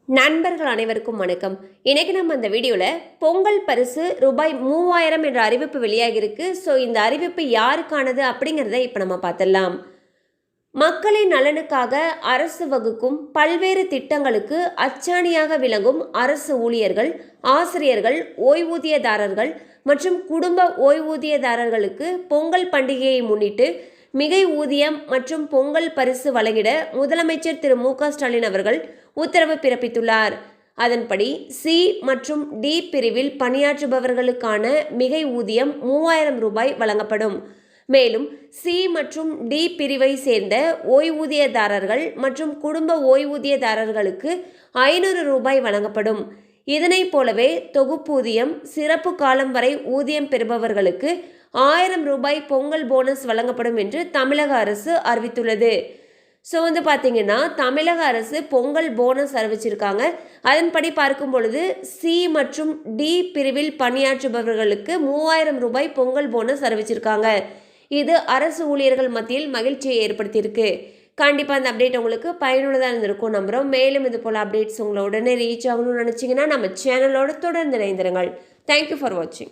நண்பர்கள் அனைவருக்கும் வணக்கம். இன்னைக்கு நம்ம இந்த வீடியோவில் பொங்கல் பரிசு ரூபாய் 3000 என்ற அறிவிப்பு வெளியாகிருக்கு. ஸோ இந்த அறிவிப்பு யாருக்கானது அப்படிங்கிறத இப்போ நம்ம பார்த்துடலாம். மக்களின் நலனுக்காக அரசு வகுக்கும் பல்வேறு திட்டங்களுக்கு அச்சாணியாக விளங்கும் அரசு ஊழியர்கள், ஆசிரியர்கள், ஓய்வூதியதாரர்கள் மற்றும் குடும்ப ஓய்வூதியதாரர்களுக்கு பொங்கல் பண்டிகையை முன்னிட்டு மிகை ஊதியம் மற்றும் பொங்கல் பரிசு வழங்கிட முதலமைச்சர் திரு மு.க.ஸ்டாலின் அவர்கள் உத்தரவு பிறப்பித்துள்ளார். அதன்படி சி மற்றும் டி பிரிவில் பணியாற்றுபவர்களுக்கான மிகை ஊதியம் 3000 ரூபாய் வழங்கப்படும். மேலும் சி மற்றும் டி பிரிவை சேர்ந்த ஓய்வூதியதாரர்கள் மற்றும் குடும்ப ஓய்வூதியதாரர்களுக்கு 500 ரூபாய் வழங்கப்படும். இதனைப் போலவே தொகுப்பூதியம், சிறப்பு காலம் வரை ஊதியம் பெறுபவர்களுக்கு 1000 ரூபாய் பொங்கல் போனஸ் வழங்கப்படும் என்று தமிழக அரசு அறிவித்துள்ளது. ஸோ பார்த்தீங்கன்னா தமிழக அரசு பொங்கல் போனஸ் அறிவிச்சிருக்காங்க. அதன்படி பார்க்கும் பொழுது சி மற்றும் டி பிரிவில் பணியாற்றுபவர்களுக்கு 3000 ரூபாய் பொங்கல் போனஸ் அறிவிச்சிருக்காங்க. இது அரசு ஊழியர்கள் மத்தியில் மகிழ்ச்சியை ஏற்படுத்தியிருக்கு. கண்டிப்பாக அந்த அப்டேட் உங்களுக்கு பயனுள்ளதாக இருந்திருக்கும் நம்புகிறோம். மேலும் இது போல் அப்டேட்ஸ் உங்களை உடனே ரீச் ஆகணும்னு நினச்சிங்கன்னா நம்ம சேனலோட தொடர்ந்து இணைந்திருங்கள். தேங்க்யூ ஃபார் வாட்சிங்.